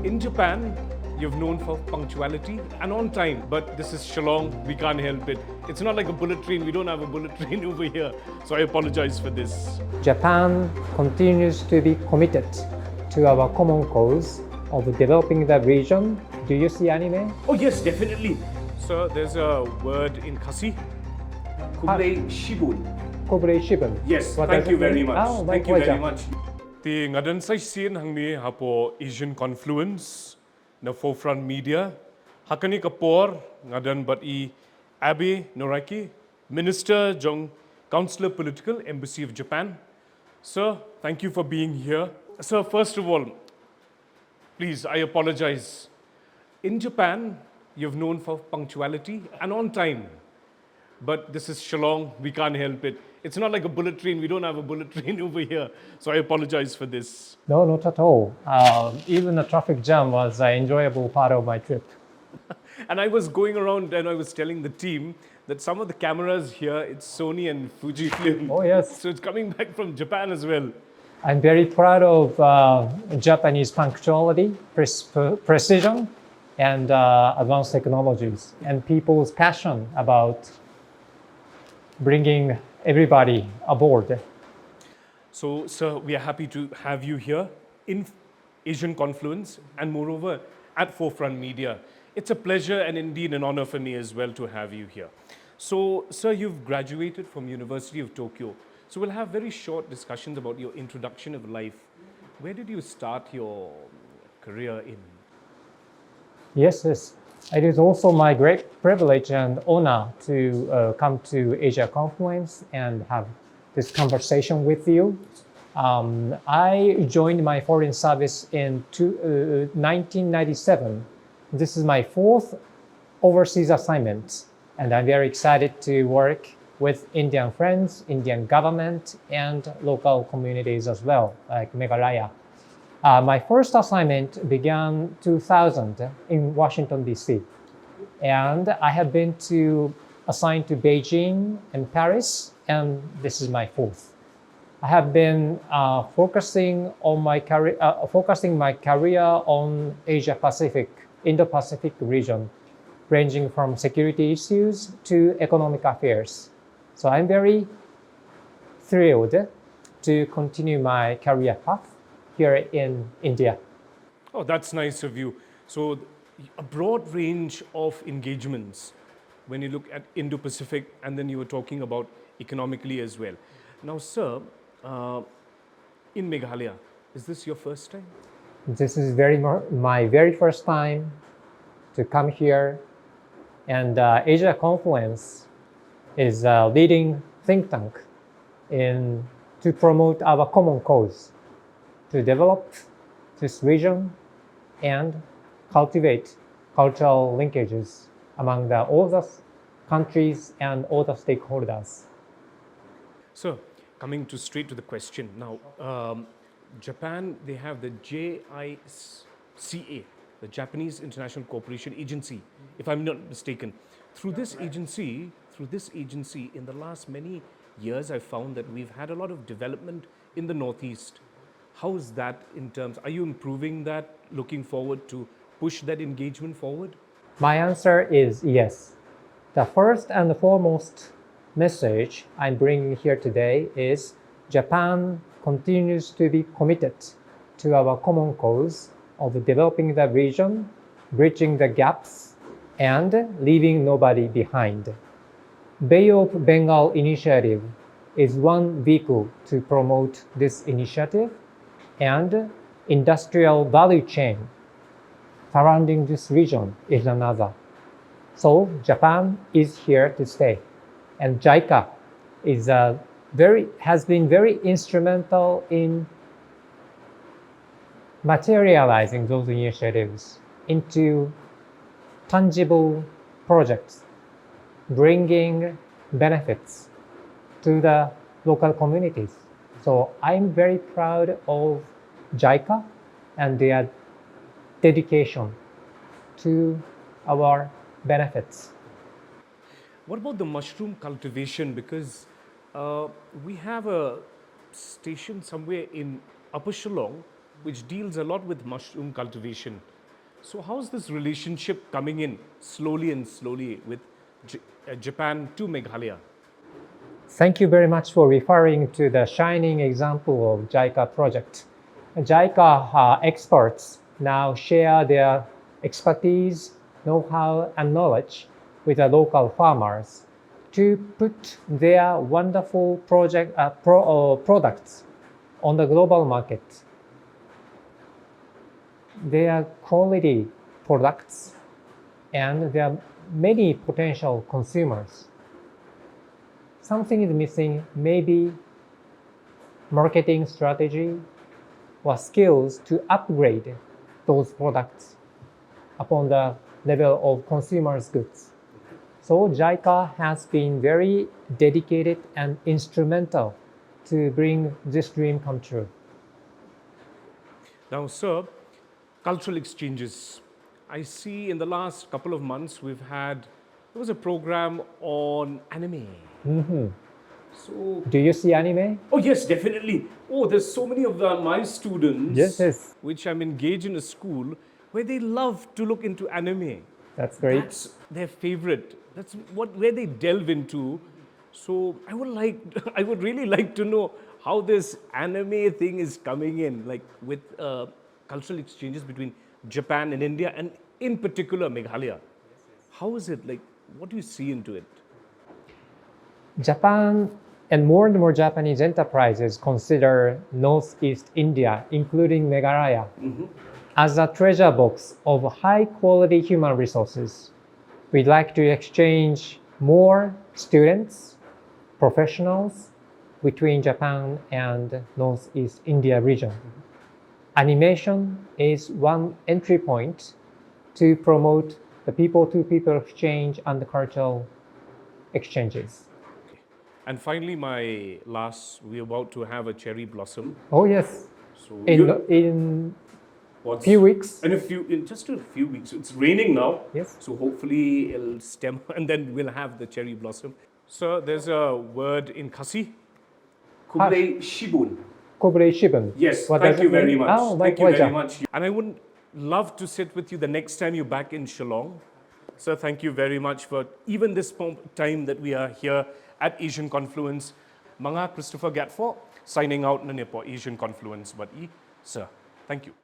In Japan, you're known for punctuality and on time, but this is Shillong, we can't help it. It's not like a bullet train, we don't have a bullet train over here, so I apologize for this. Japan continues to be committed to our common cause of developing the region. Do you see anime? Oh yes, definitely. Sir, there's a word in Kasi, Kublai Shibun. Kobre Shiban. Yes, What thank does you it very mean? much. Oh, my Thank you very pleasure. much. The ngadan say sien hang ni hapo Asian Confluence na forefront media. Hakani kapor ngadan but Abe Noraki, Minister Jong Counselor Political Embassy of Japan. Sir, thank you for being here. Sir, first of all, please, I apologize. In Japan, you're known for punctuality and on time. But this is Shillong, we can't help it. It's not like a bullet train, we don't have a bullet train over here. So I apologize for this. No, not at all. Even the traffic jam was an enjoyable part of my trip. And I was going around and I was telling the team that some of the cameras here, it's Sony and Fujifilm. Oh, yes. So it's coming back from Japan as well. I'm very proud of Japanese punctuality, precision, and advanced technologies, and people's passion about bringing everybody aboard. So, sir, we are happy to have you here in Asian Confluence and moreover at Forefront Media. It's a pleasure and indeed an honor for me as well to have you here. So, sir, you've graduated from University of Tokyo. So we'll have very short discussions about your introduction of life. Where did you start your career in? Yes. It is also my great privilege and honor to come to Asia Confluence and have this conversation with you. I joined my foreign service in 1997. This is my fourth overseas assignment, and I'm very excited to work with Indian friends, Indian government, and local communities as well, like Meghalaya. My first assignment began 2000 in Washington, D.C. And I have been assigned to Beijing and Paris, and this is my fourth. I have been focusing my career on Asia Pacific, Indo-Pacific region, ranging from security issues to economic affairs. So I'm very thrilled to continue my career path here in India. Oh, that's nice of you. So a broad range of engagements when you look at Indo-Pacific, and then you were talking about economically as well. Now, sir, in Meghalaya, is this your first time? This is my very first time to come here, and Asia Confluence is a leading think tank to promote our common cause, to develop this region and cultivate cultural linkages among all the countries and all the stakeholders. So, coming straight to the question. Now, Japan, they have the JICA, the Japanese International Cooperation Agency, if I'm not mistaken. Through this agency, in the last many years, I've found that we've had a lot of development in the Northeast. How is that in terms? Are you improving that, looking forward to push that engagement forward? My answer is yes. The first and foremost message I'm bringing here today is Japan continues to be committed to our common cause of developing the region, bridging the gaps, and leaving nobody behind. Bay of Bengal initiative is one vehicle to promote this initiative, and industrial value chain surrounding this region is another. So Japan is here to stay, and JICA has been very instrumental in materializing those initiatives into tangible projects, bringing benefits to the local communities. So I'm very proud of JICA and their dedication to our benefits. What about the mushroom cultivation? Because we have a station somewhere in Upper Shillong which deals a lot with mushroom cultivation. So how's this relationship coming in slowly and slowly with Japan to Meghalaya? Thank you very much for referring to the shining example of JICA project. JICA experts now share their expertise, know-how, and knowledge with the local farmers to put their wonderful products on the global market. They are quality products and there are many potential consumers. Something is missing, maybe marketing strategy or skills to upgrade those products upon the level of consumers' goods. So JICA has been very dedicated and instrumental to bring this dream come true. Now, sir, cultural exchanges. I see in the last couple of months there was a program on anime. So, Do you see anime? oh yes, definitely. Oh, there's so many of my students, Yes. which I'm engaged in a school where they love to look into anime. That's great. That's their favorite. That's where they delve into. So I would really like to know how this anime thing is coming in, like with cultural exchanges between Japan and India, and in particular Meghalaya. How is it like? What do you see into it? Japan and more Japanese enterprises consider Northeast India, including Meghalaya, as a treasure box of high quality human resources. We'd like to exchange more students, professionals between Japan and Northeast India region. Animation is one entry point to promote the people-to-people exchange and the cultural exchanges. And finally, we're about to have a cherry blossom. Oh yes, So in what's- few weeks. in just a few weeks. It's raining now. Yes. So hopefully it'll stem and then we'll have the cherry blossom. So there's a word in Khasi. Kublai Shibun. Kobre Shibun. Yes, What thank does you it mean? very much. Oh, my Thank you pleasure. very much. And I would love to sit with you the next time you're back in Shillong. Sir, thank you very much for even this time that we are here at Asian Confluence. Mga Christopher Gatford, signing out na niyo po Asian Confluence. But sir, thank you.